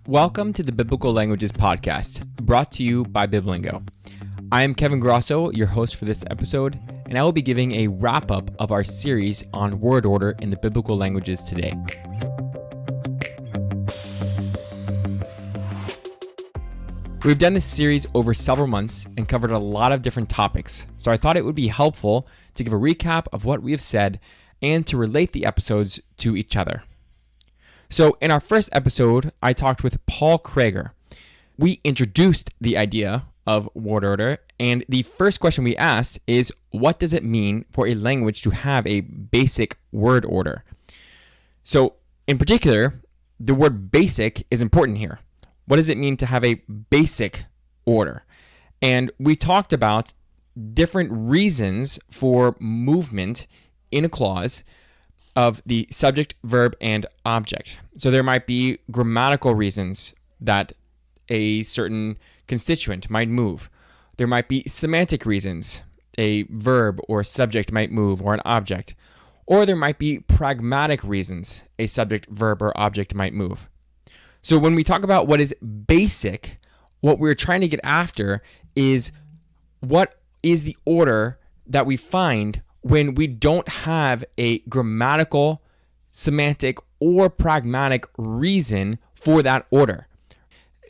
Welcome to the Biblical Languages Podcast, brought to you by Biblingo. I am Kevin Grasso, your host for this episode, and I will be giving a wrap-up of our series on word order in the biblical languages today. We've done this series over several months and covered a lot of different topics, so I thought it would be helpful to give a recap of what we have said and to relate the episodes to each other. So in our first episode, I talked with Paul Krager. We introduced the idea of word order, and the first question we asked is, what does it mean for a language to have a basic word order? So in particular, the word basic is important here. What does it mean to have a basic order? And we talked about different reasons for movement in a clause of the subject, verb, and object. So there might be grammatical reasons that a certain constituent might move. There might be semantic reasons a verb or subject might move or an object. Or there might be pragmatic reasons a subject, verb, or object might move. So when we talk about what is basic, what we're trying to get after is what is the order that we find when we don't have a grammatical, semantic, or pragmatic reason for that order.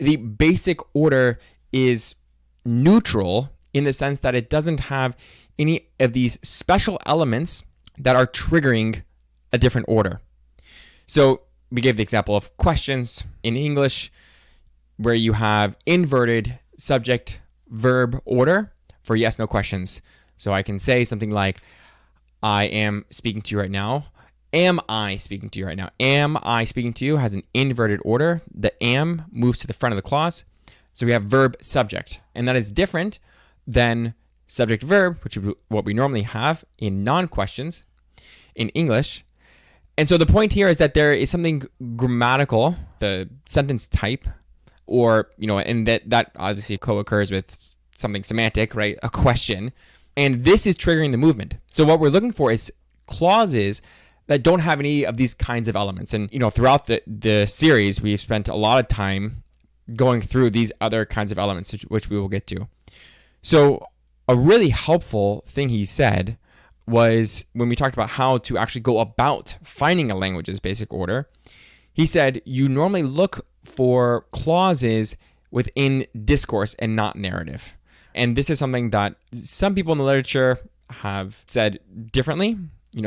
The basic order is neutral in the sense that it doesn't have any of these special elements that are triggering a different order. So we gave the example of questions in English, where you have inverted subject verb order for yes, no questions. So I can say something like, I am speaking to you right now. Am I speaking to you right now? Am I speaking to you has an inverted order. The am moves to the front of the clause. So we have verb subject. And that is different than subject verb, which is what we normally have in non-questions in English. And so the point here is that there is something grammatical, the sentence type, or, and that obviously co-occurs with something semantic, right? A question. And this is triggering the movement. So what we're looking for is clauses that don't have any of these kinds of elements. And, throughout the series, we've spent a lot of time going through these other kinds of elements, which we will get to. So a really helpful thing he said was when we talked about how to actually go about finding a language's basic order. He said, you normally look for clauses within discourse and not narrative. And this is something that some people in the literature have said differently.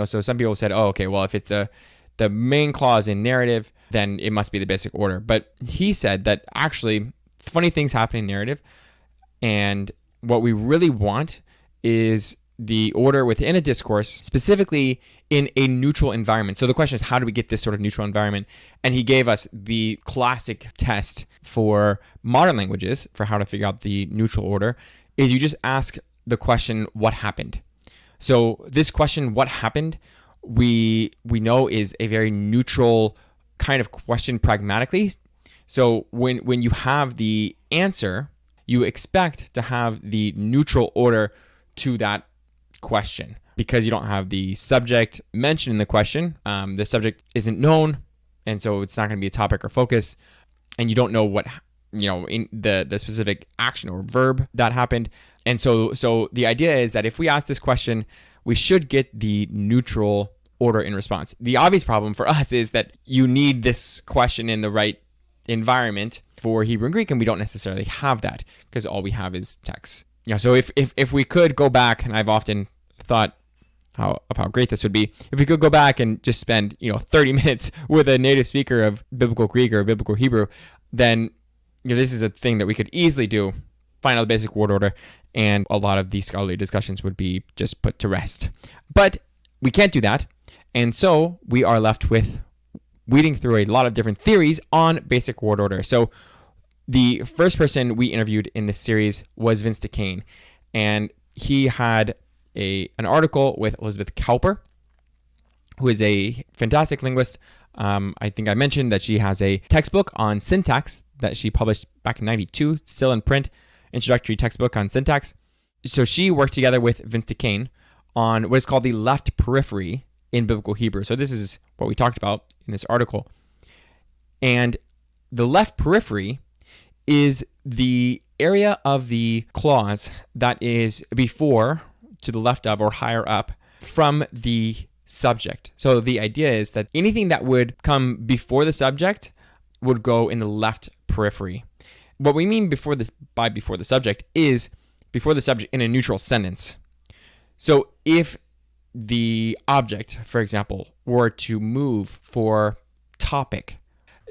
So some people said, oh, okay, well, if it's the main clause in narrative, then it must be the basic order. But he said that actually funny things happen in narrative. And what we really want is the order within a discourse, specifically in a neutral environment. So the question is, how do we get this sort of neutral environment? And he gave us the classic test for modern languages for how to figure out the neutral order is you just ask the question, what happened? So this question, what happened, we know is a very neutral kind of question pragmatically. So when you have the answer, you expect to have the neutral order to that question because you don't have the subject mentioned in the question. The subject isn't known, and so it's not going to be a topic or focus, and you don't know what in the specific action or verb that happened. And so the idea is that if we ask this question, we should get the neutral order in response. The obvious problem for us is that you need this question in the right environment for Hebrew and Greek, and we don't necessarily have that because all we have is text. So if we could go back, and I've often thought how great this would be, if we could go back and just spend 30 minutes with a native speaker of Biblical Greek or Biblical Hebrew, then this is a thing that we could easily do, find out the basic word order, and a lot of these scholarly discussions would be just put to rest. But we can't do that, and so we are left with weeding through a lot of different theories on basic word order. So the first person we interviewed in this series was Vince DeCane, and he had an article with Elizabeth Cowper, who is a fantastic linguist. I think I mentioned that she has a textbook on syntax that she published back in 92, still in print, introductory textbook on syntax. So she worked together with Vince DeCane on what is called the left periphery in Biblical Hebrew. So this is what we talked about in this article. And the left periphery is the area of the clause that is before, to the left of, or higher up from the subject. So the idea is that anything that would come before the subject would go in the left periphery. What we mean by before the subject is before the subject in a neutral sentence. So if the object, for example, were to move for topic,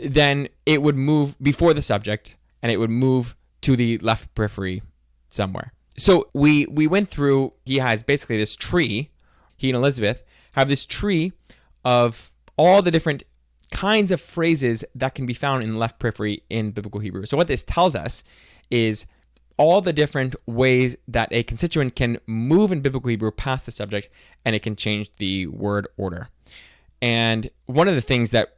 then it would move before the subject and it would move to the left periphery somewhere. So we went through, he has basically this tree, he and Elizabeth have this tree of all the different kinds of phrases that can be found in the left periphery in Biblical Hebrew. So what this tells us is all the different ways that a constituent can move in Biblical Hebrew past the subject, and it can change the word order. And one of the things that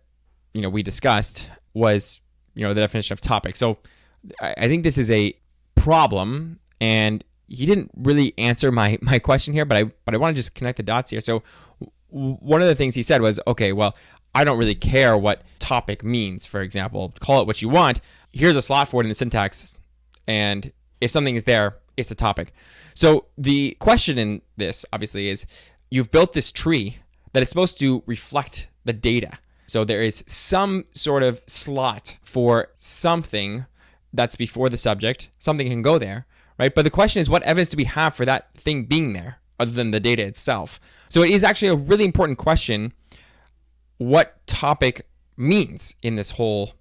we discussed was the definition of topic. So I think this is a problem, and he didn't really answer my question here, but I want to just connect the dots here. So one of the things he said was, okay, well, I don't really care what topic means, for example. Call it what you want. Here's a slot for it in the syntax, and if something is there, it's a topic. So the question in this, obviously, is you've built this tree that is supposed to reflect the data. So there is some sort of slot for something that's before the subject. Something can go there, right? But the question is, what evidence do we have for that thing being there other than the data itself? So it is actually a really important question what topic means in this whole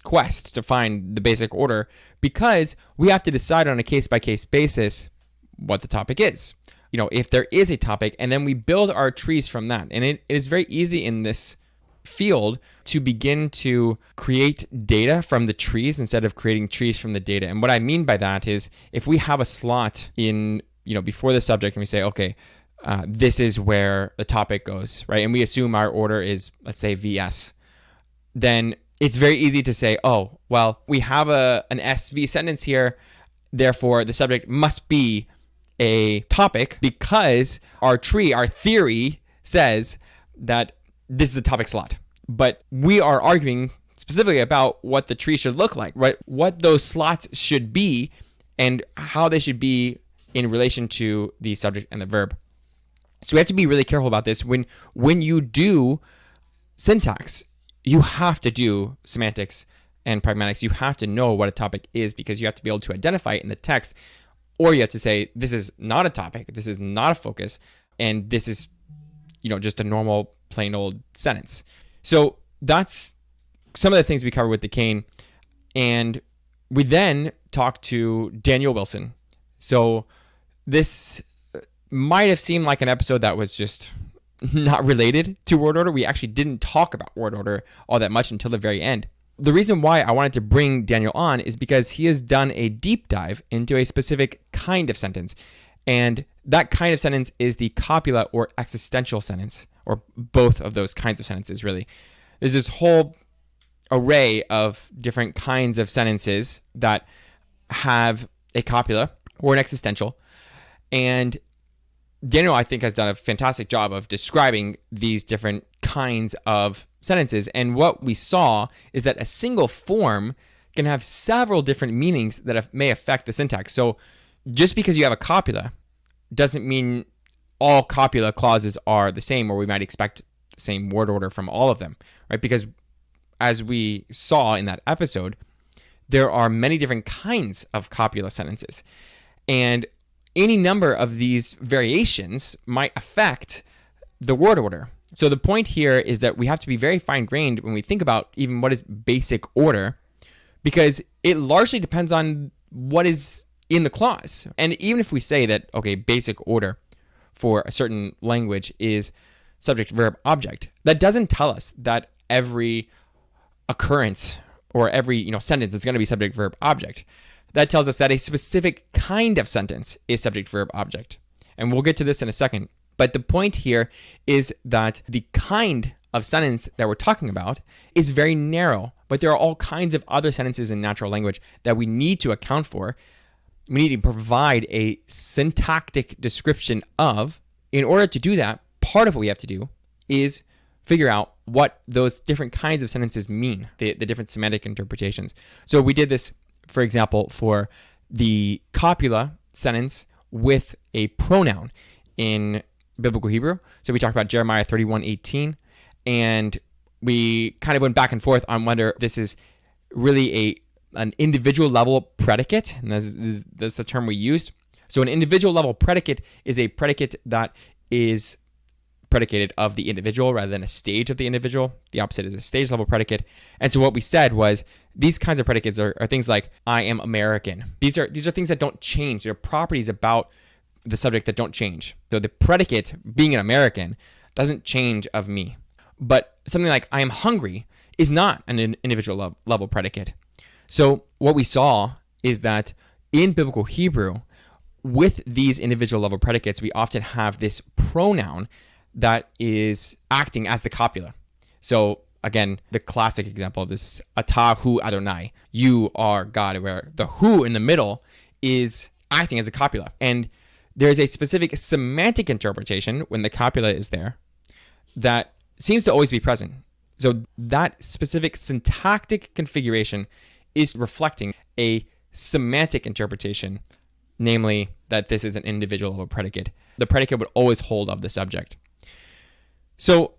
quest to find the basic order, because we have to decide on a case-by-case basis what the topic is. If there is a topic, and then we build our trees from that. And it is very easy in this field to begin to create data from the trees instead of creating trees from the data. And what I mean by that is if we have a slot in, before the subject, and we say, okay, this is where the topic goes, right? And we assume our order is, let's say, VS. Then it's very easy to say, oh, well, we have an SV sentence here, therefore the subject must be a topic because our tree, our theory says that this is a topic slot. But we are arguing specifically about what the tree should look like, right? What those slots should be and how they should be in relation to the subject and the verb. So we have to be really careful about this. When you do syntax, you have to do semantics and pragmatics. You have to know what a topic is because you have to be able to identify it in the text, or you have to say, this is not a topic, this is not a focus, and this is, just a normal, plain old sentence. So that's some of the things we covered with the cane. And we then talked to Daniel Wilson. So this might have seemed like an episode that was just not related to word order. We actually didn't talk about word order all that much until the very end. The reason why I wanted to bring Daniel on is because he has done a deep dive into a specific kind of sentence. And that kind of sentence is the copula or existential sentence, or both of those kinds of sentences, really. There's this whole array of different kinds of sentences that have a copula or an existential. And Daniel, I think, has done a fantastic job of describing these different kinds of sentences. And what we saw is that a single form can have several different meanings that may affect the syntax. So just because you have a copula doesn't mean all copula clauses are the same, or we might expect the same word order from all of them, right? Because as we saw in that episode, there are many different kinds of copula sentences. And any number of these variations might affect the word order. So the point here is that we have to be very fine-grained when we think about even what is basic order, because it largely depends on what is in the clause. And even if we say that, okay, basic order for a certain language is subject, verb, object, that doesn't tell us that every occurrence or every sentence is going to be subject, verb, object. That tells us that a specific kind of sentence is subject, verb, object. And we'll get to this in a second. But the point here is that the kind of sentence that we're talking about is very narrow, but there are all kinds of other sentences in natural language that we need to account for. We need to provide a syntactic description of. In order to do that, part of what we have to do is figure out what those different kinds of sentences mean, the different semantic interpretations. So we did this, for example, for the copula sentence with a pronoun in biblical Hebrew. So we talked about Jeremiah 31:18, and we kind of went back and forth on whether this is really an individual level predicate, and that's the term we used. So an individual level predicate is a predicate that is predicated of the individual rather than a stage of the individual. The opposite is a stage level predicate. And so what we said was these kinds of predicates are things like I am American. These are things that don't change. They're properties about the subject that don't change. So the predicate, being an American, doesn't change of me. But something like I am hungry is not an individual level predicate. So what we saw is that in biblical Hebrew, with these individual level predicates, we often have this pronoun that is acting as the copula. So again, the classic example of this is Atah hu Adonai. You are God, where the who in the middle is acting as a copula. And there's a specific semantic interpretation when the copula is there that seems to always be present. So that specific syntactic configuration is reflecting a semantic interpretation, namely that this is an individual level predicate. The predicate would always hold of the subject. So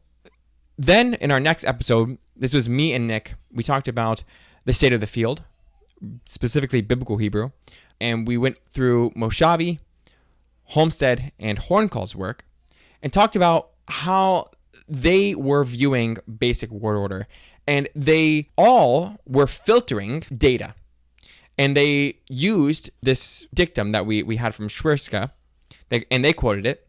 then in our next episode, this was me and Nick, we talked about the state of the field, specifically biblical Hebrew, and we went through Moshavi, Homestead, and Horncall's work, and talked about how they were viewing basic word order, and they all were filtering data. And they used this dictum that we had from Schwerska, and they quoted it,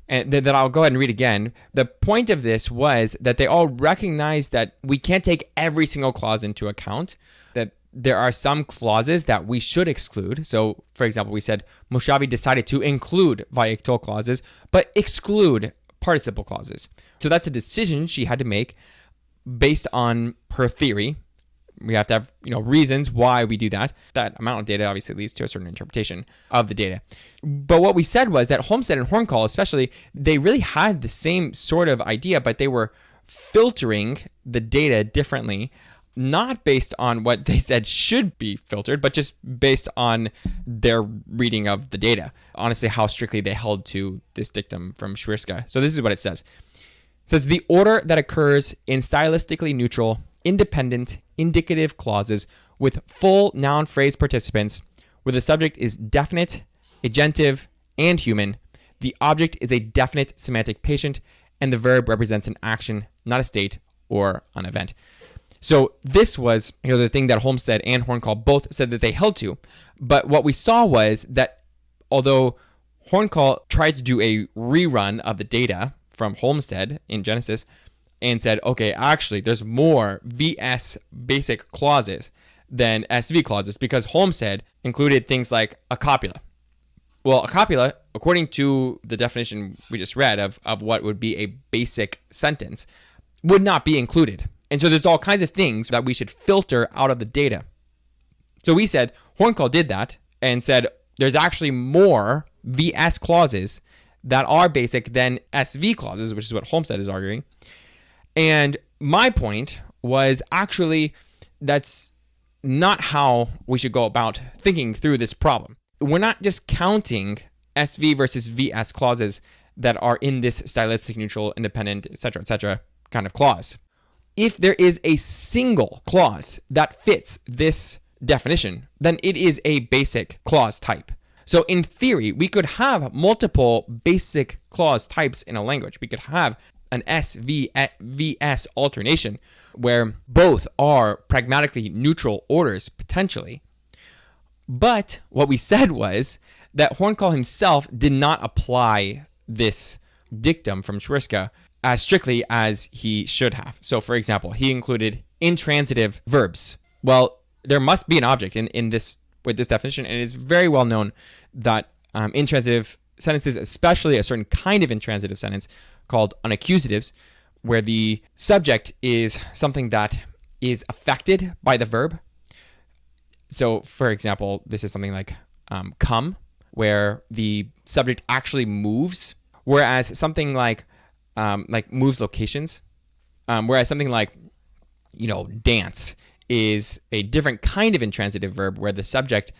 and that I'll go ahead and read again. The point of this was that they all recognized that we can't take every single clause into account, that there are some clauses that we should exclude. So, for example, we said Moshavi decided to include vayikol clauses, but exclude participle clauses. So that's a decision she had to make based on her theory. We have to have, reasons why we do that. That amount of data obviously leads to a certain interpretation of the data. But what we said was that Homestead and Horncall, especially, they really had the same sort of idea, but they were filtering the data differently, not based on what they said should be filtered, but just based on their reading of the data. Honestly, how strictly they held to this dictum from Schwerska. So this is what it says. It says, the order that occurs in stylistically neutral, independent, indicative clauses with full noun phrase participants, where the subject is definite, agentive, and human, the object is a definite semantic patient, and the verb represents an action, not a state or an event. So this was, the thing that Homestead and Horncall both said that they held to. But what we saw was that although Horncall tried to do a rerun of the data from Homestead in Genesis and said, okay, actually, there's more VS basic clauses than SV clauses because Homestead included things like a copula. Well, a copula, according to the definition we just read of what would be a basic sentence, would not be included. And so there's all kinds of things that we should filter out of the data. So we said, Horncall did that and said, there's actually more VS clauses that are basic than SV clauses, which is what Homestead is arguing. And my point was actually that's not how we should go about thinking through this problem. We're not just counting SV versus VS clauses that are in this stylistic, neutral, independent, etc., kind of clause. If there is a single clause that fits this definition, then it is a basic clause type. So in theory, we could have multiple basic clause types in a language. We could have an SV-VS alternation where both are pragmatically neutral orders potentially. But what we said was that Horncall himself did not apply this dictum from Schwerska as strictly as he should have. So for example, he included intransitive verbs. Well, there must be an object in this with this definition, and it is very well known that intransitive sentences, especially a certain kind of intransitive sentence called unaccusatives, where the subject is something that is affected by the verb. So, for example, this is something like come, where the subject actually moves, whereas something like moves locations Whereas something like, dance is a different kind of intransitive verb where the subject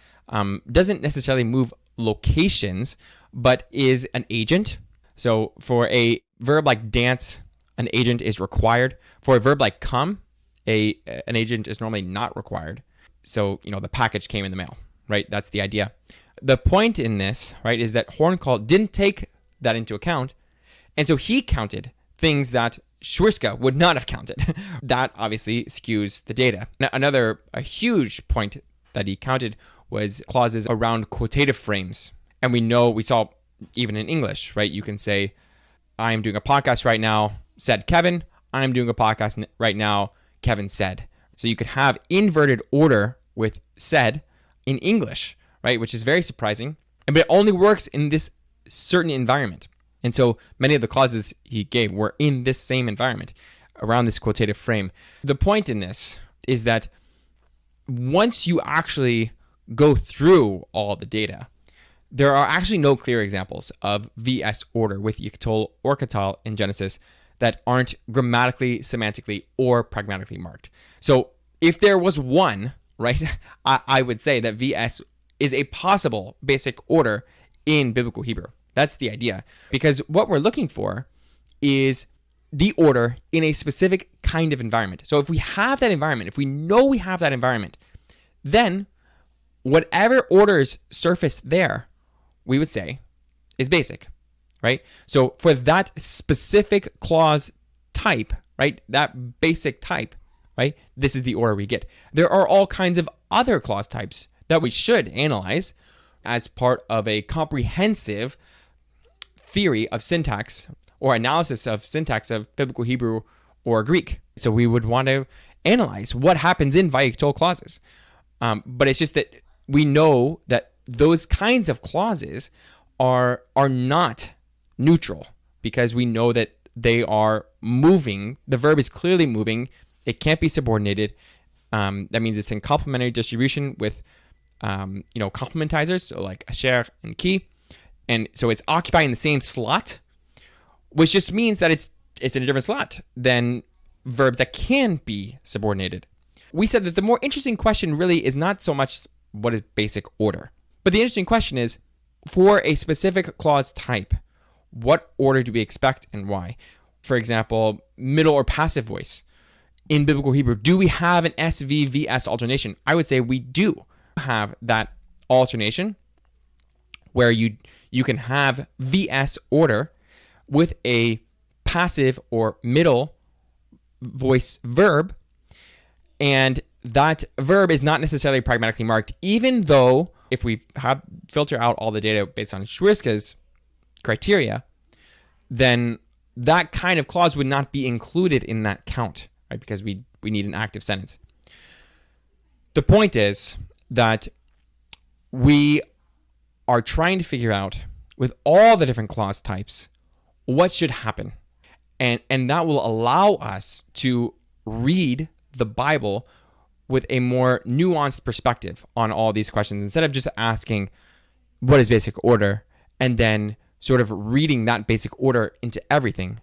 doesn't necessarily move locations, but is an agent. So for a verb like dance, an agent is required. For a verb like come, an agent is normally not required. So, the package came in the mail, right? That's the idea. The point in this, right, is that Horncall didn't take that into account. And so he counted things that Schwirska would not have counted. That obviously skews the data. Now, a huge point that he counted was clauses around quotative frames. And we saw even in English, right? You can say, I'm doing a podcast right now, said Kevin. I'm doing a podcast right now, Kevin said. So you could have inverted order with said in English, right? Which is very surprising. But it only works in this certain environment. And so many of the clauses he gave were in this same environment around this quotative frame. The point in this is that once you actually go through all the data, there are actually no clear examples of VS order with Yiktol or Katal in Genesis that aren't grammatically, semantically, or pragmatically marked. So if there was one, right, I would say that VS is a possible basic order in biblical Hebrew. That's the idea. Because what we're looking for is the order in a specific kind of environment. So if we have that environment, if we know we have that environment, then whatever orders surface there, we would say is basic, right? So for that specific clause type, right, that basic type, right, this is the order we get. There are all kinds of other clause types that we should analyze as part of a comprehensive theory of syntax or analysis of syntax of biblical Hebrew or Greek. So we would want to analyze what happens in Vayikol clauses. But it's just that we know that those kinds of clauses are not neutral because we know that they are moving. The verb is clearly moving. It can't be subordinated. That means it's in complementary distribution with complementizers, so like asher and ki. And so it's occupying the same slot, which just means that it's in a different slot than verbs that can be subordinated. We said that the more interesting question really is not so much what is basic order, but the interesting question is, for a specific clause type, what order do we expect and why? For example, middle or passive voice. In biblical Hebrew, do we have an SVVS alternation? I would say we do have that alternation where you can have VS order with a passive or middle voice verb, and that verb is not necessarily pragmatically marked, even though if we filter out all the data based on Schwirska's criteria, then that kind of clause would not be included in that count, right? Because we need an active sentence. The point is that we are trying to figure out with all the different clause types what should happen. And that will allow us to read the Bible with a more nuanced perspective on all these questions, instead of just asking what is basic order and then sort of reading that basic order into everything.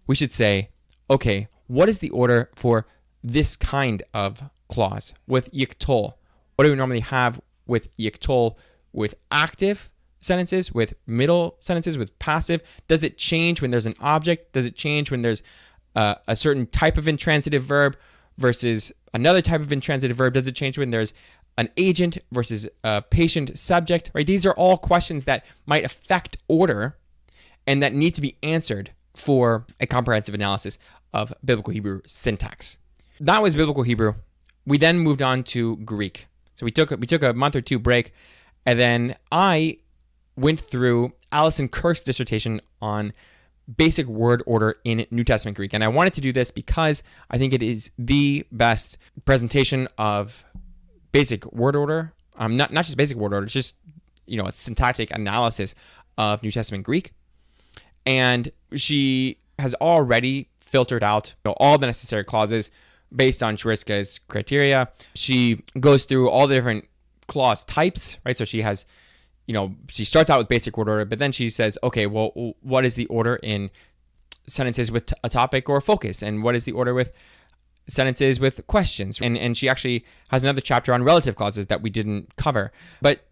We should say, okay, what is the order for this kind of clause with Yiktol? What do we normally have with Yiktol with active sentences, with middle sentences, with passive? Does it change when there's an object? Does it change when there's a certain type of intransitive verb versus another type of intransitive verb? Does it change when there's an agent versus a patient subject, right? These are all questions that might affect order and that need to be answered for a comprehensive analysis of biblical Hebrew syntax. That was biblical Hebrew. We then moved on to Greek. So we took a month or two break, and then I went through Alison Kirk's dissertation on basic word order in New Testament Greek. And I wanted to do this because I think it is the best presentation of basic word order. Not just basic word order, it's just, a syntactic analysis of New Testament Greek. And she has already filtered out all the necessary clauses based on Schwirska's criteria. She goes through all the different clause types, right? So she has, she starts out with basic word order, but then she says, okay, well, what is the order in sentences with a topic or a focus, and what is the order with sentences with questions. And she actually has another chapter on relative clauses that we didn't cover. But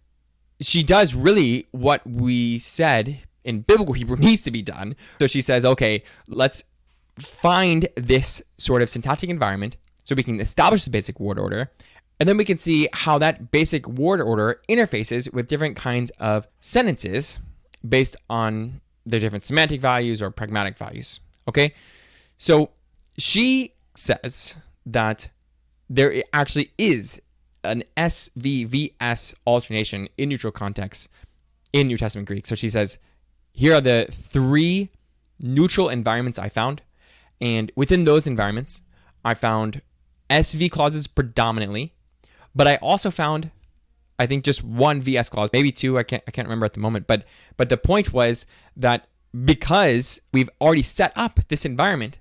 she does really what we said in biblical Hebrew needs to be done. So she says, okay, let's find this sort of syntactic environment so we can establish the basic word order, and then we can see how that basic word order interfaces with different kinds of sentences based on their different semantic values or pragmatic values. Okay? So she says that there actually is an SVVS alternation in neutral contexts in New Testament Greek. So she says, here are the 3 neutral environments I found. And within those environments, I found SV clauses predominantly, but I also found, I think, just 1 VS clause, maybe 2. I can't remember at the moment. But the point was that because we've already set up this environment,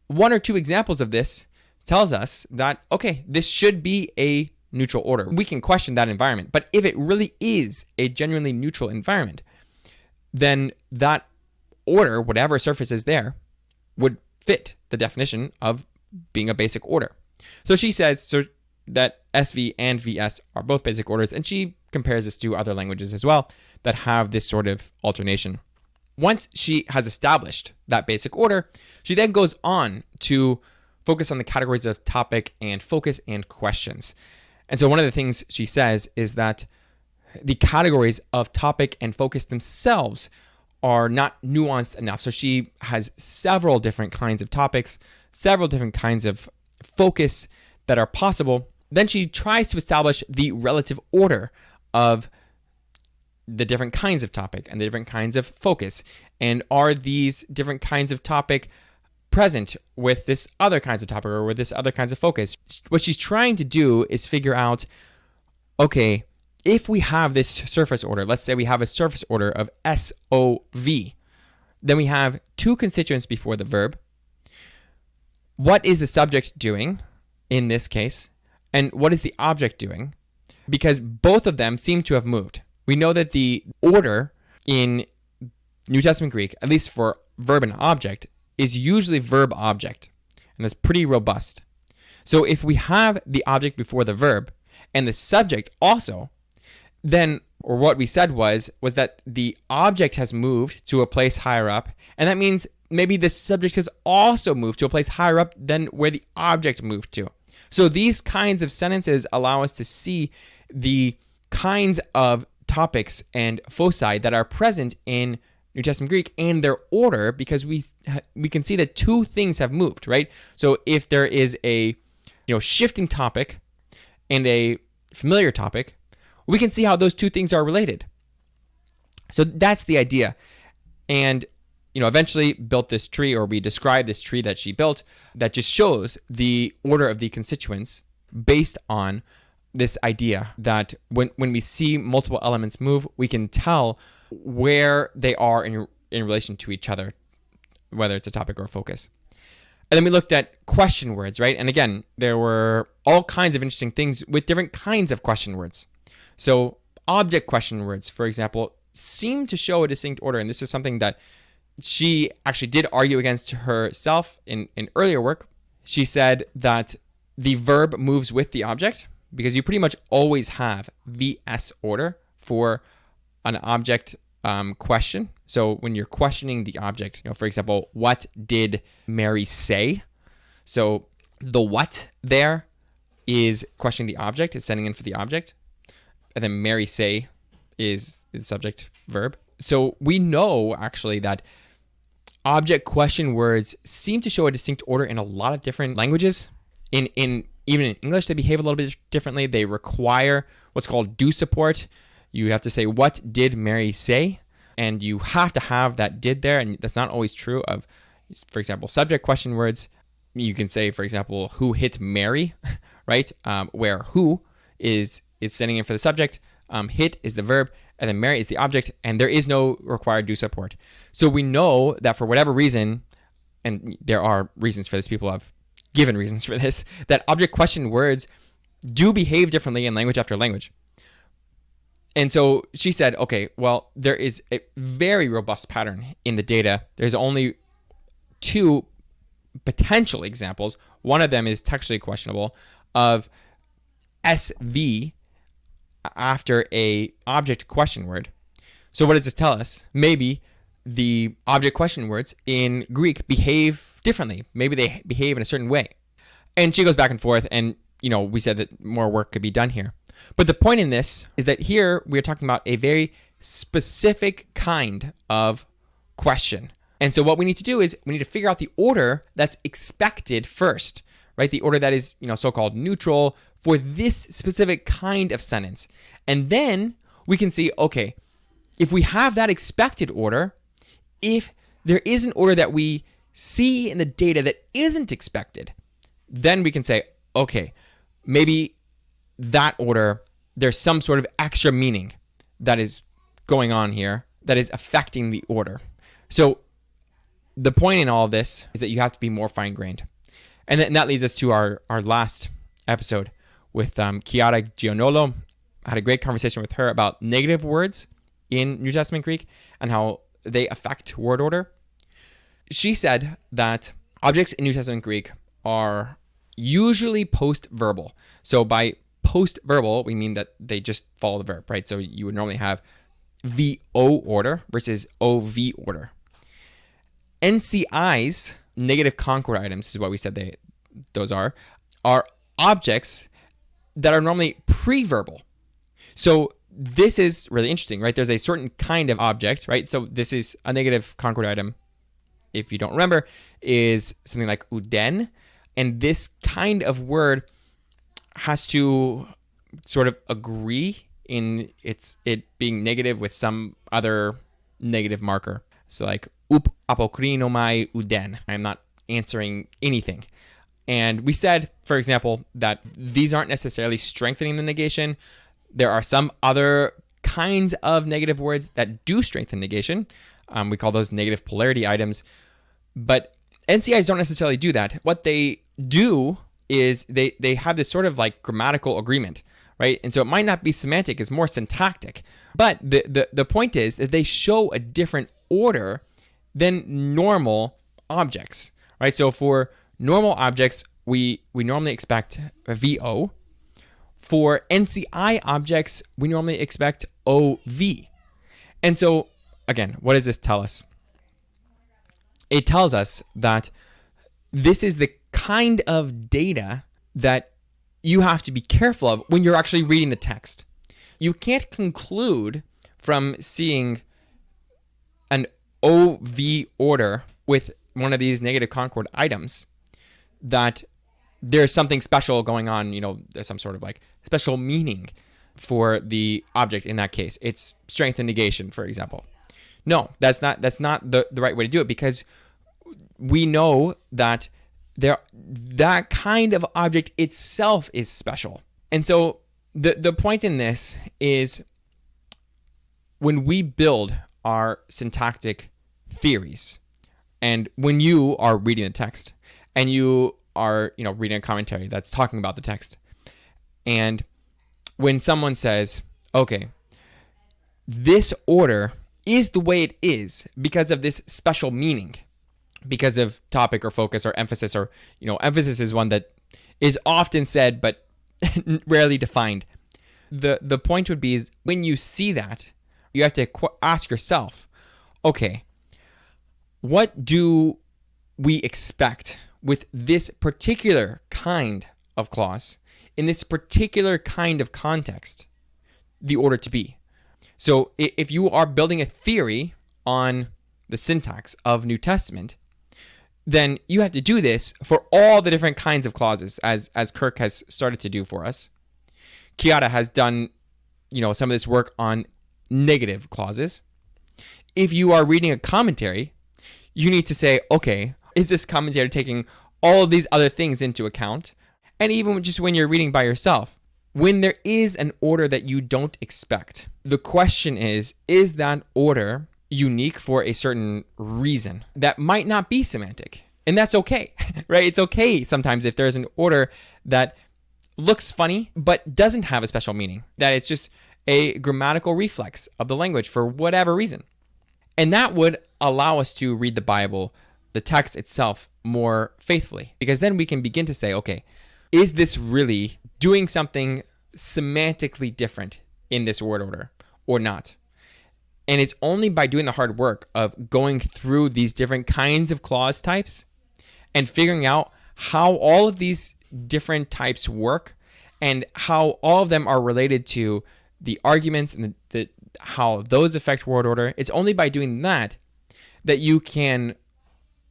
1 or 2 examples of this tells us that, okay, this should be a neutral order. We can question that environment, but if it really is a genuinely neutral environment, then that order, whatever surface is there, would fit the definition of being a basic order. So she says that SV and VS are both basic orders, and she compares this to other languages as well that have this sort of alternation. Once she has established that basic order, she then goes on to focus on the categories of topic and focus and questions. And so one of the things she says is that the categories of topic and focus themselves are not nuanced enough. So she has several different kinds of topics, several different kinds of focus that are possible. Then she tries to establish the relative order of the different kinds of topic and the different kinds of focus. And are these different kinds of topic present with this other kinds of topic or with this other kinds of focus? What she's trying to do is figure out, okay, if we have this surface order, let's say we have a surface order of SOV, then we have 2 constituents before the verb. What is the subject doing in this case? And what is the object doing? Because both of them seem to have moved. We know that the order in New Testament Greek, at least for verb and object, is usually verb-object, and that's pretty robust. So if we have the object before the verb and the subject also, then, or what we said was that the object has moved to a place higher up, and that means maybe the subject has also moved to a place higher up than where the object moved to. So these kinds of sentences allow us to see the kinds of topics and foci that are present in New Testament Greek and their order, because we can see that 2 things have moved, right? So if there is a shifting topic and a familiar topic, we can see how those 2 things are related. So that's the idea. And eventually built this tree, or we described this tree that she built, that just shows the order of the constituents based on this idea that when we see multiple elements move, we can tell where they are in relation to each other, whether it's a topic or a focus. And then we looked at question words, right? And again, there were all kinds of interesting things with different kinds of question words. So object question words, for example, seem to show a distinct order. And this is something that she actually did argue against herself in earlier work. She said that the verb moves with the object, because you pretty much always have VS order for an object question. So when you're questioning the object, for example, what did Mary say? So the what there is questioning the object, is sending in for the object. And then Mary say is the subject verb. So we know actually that object question words seem to show a distinct order in a lot of different languages. Even in English, they behave a little bit differently. They require what's called do support. You have to say, what did Mary say? And you have to have that did there. And that's not always true of, for example, subject question words. You can say, for example, who hit Mary, right? Where who is sending in for the subject, hit is the verb, and then Mary is the object, and there is no required do support. So we know that for whatever reason, and there are reasons for this, people have given reasons for this, that object question words do behave differently in language after language. And so she said, okay, well, there is a very robust pattern in the data. There's only two potential examples. One of them is textually questionable of SV after a object question word. So what does this tell us? Maybe the object question words in Greek behave differently. Maybe they behave in a certain way. And she goes back and forth, and we said that more work could be done here. But the point in this is that here we're talking about a very specific kind of question. And so what we need to do is we need to figure out the order that's expected first, right? The order that is, so-called neutral for this specific kind of sentence. And then we can see, okay, if we have that expected order, if there is an order that we see in the data that isn't expected, then we can say, okay, maybe that order, there's some sort of extra meaning that is going on here that is affecting the order. So the point in all of this is that you have to be more fine-grained. And that leads us to our last episode with Chiara Gianolo. I had a great conversation with her about negative words in New Testament Greek and how they affect word order. She said that objects in New Testament Greek are usually post-verbal. So by post-verbal, we mean that they just follow the verb, right? So you would normally have VO order versus OV order. NCIs, negative concord items, is what we said those are objects that are normally pre-verbal. So this is really interesting, right? There's a certain kind of object, right? So this is a negative concord item, if you don't remember, is something like uden. And this kind of word has to sort of agree in it being negative with some other negative marker. So like up apokrinomai uden. I'm not answering anything. And we said, for example, that these aren't necessarily strengthening the negation. There are some other kinds of negative words that do strengthen negation. We call those negative polarity items. But NCIs don't necessarily do that. What they do is they have this sort of like grammatical agreement, right? And so it might not be semantic, it's more syntactic. But the point is that they show a different order than normal objects, right? So for normal objects, we normally expect a VO. For NCI objects, we normally expect OV. And so, again, what does this tell us? It tells us that this is the kind of data that you have to be careful of when you're actually reading the text. You can't conclude from seeing an OV order with one of these negative concord items that there's something special going on, there's some sort of like special meaning for the object in that case. It's strength and negation, for example. No, that's not the right way to do it, because we know that that kind of object itself is special. And so the point in this is when we build our syntactic theories, and when you are reading the text and you are reading a commentary that's talking about the text, and when someone says, okay, this order is the way it is because of this special meaning, because of topic or focus or emphasis, or emphasis is one that is often said but rarely defined. The point would be is when you see that, you have to ask yourself, okay, what do we expect with this particular kind of clause, in this particular kind of context, the order to be? So if you are building a theory on the syntax of New Testament, then you have to do this for all the different kinds of clauses, as Kirk has started to do for us. Chiara has done, some of this work on negative clauses. If you are reading a commentary, you need to say, okay, is this commentary taking all of these other things into account? And even just when you're reading by yourself, when there is an order that you don't expect, the question is that order unique for a certain reason that might not be semantic? And that's okay, right? It's okay sometimes if there's an order that looks funny but doesn't have a special meaning, that it's just a grammatical reflex of the language for whatever reason. And that would allow us to read the Bible the text itself more faithfully. Because then we can begin to say, okay, is this really doing something semantically different in this word order or not? And it's only by doing the hard work of going through these different kinds of clause types and figuring out how all of these different types work and how all of them are related to the arguments and how those affect word order. It's only by doing that that you can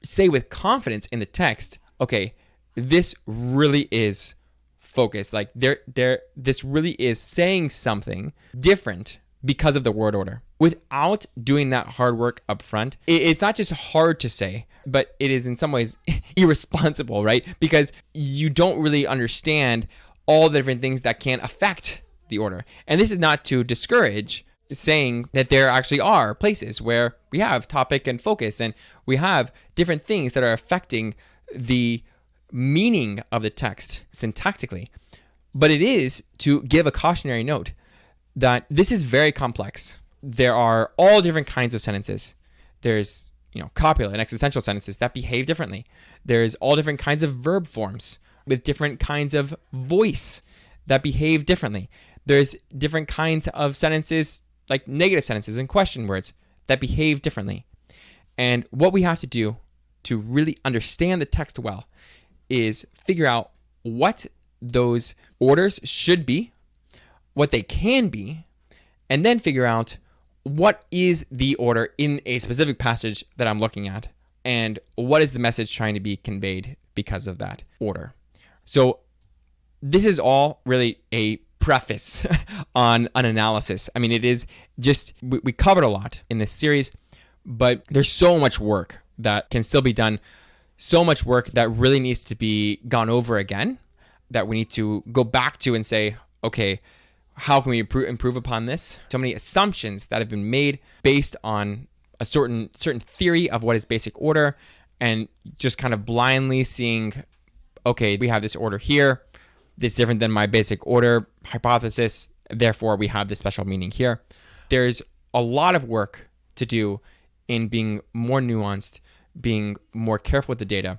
say with confidence in the text, okay, this really is focused. Like this really is saying something different because of the word order. Without doing that hard work up front, it's not just hard to say, but it is in some ways irresponsible, right? Because you don't really understand all the different things that can affect the order. And this is not to discourage saying that there actually are places where we have topic and focus, and we have different things that are affecting the meaning of the text syntactically. But it is to give a cautionary note that this is very complex. There are all different kinds of sentences. There's, copular and existential sentences that behave differently. There's all different kinds of verb forms with different kinds of voice that behave differently. There's different kinds of sentences, like negative sentences and question words, that behave differently. And what we have to do to really understand the text well is figure out what those orders should be, what they can be, and then figure out what is the order in a specific passage that I'm looking at, and what is the message trying to be conveyed because of that order. So this is all really a preface on an analysis. I mean, it is just, we covered a lot in this series, but there's so much work that can still be done, so much work that really needs to be gone over again, that we need to go back to and say, okay, how can we improve upon this? So many assumptions that have been made based on a certain theory of what is basic order, and just kind of blindly seeing, okay, we have this order here. It's different than my basic order hypothesis. Therefore, we have this special meaning here. There's a lot of work to do in being more nuanced, being more careful with the data.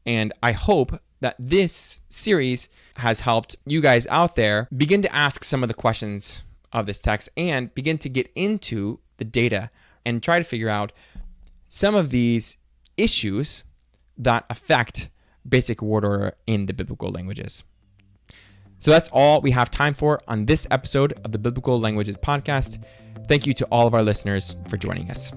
And I hope that this series has helped you guys out there begin to ask some of the questions of this text and begin to get into the data and try to figure out some of these issues that affect basic word order in the biblical languages. So that's all we have time for on this episode of the Biblical Languages Podcast. Thank you to all of our listeners for joining us.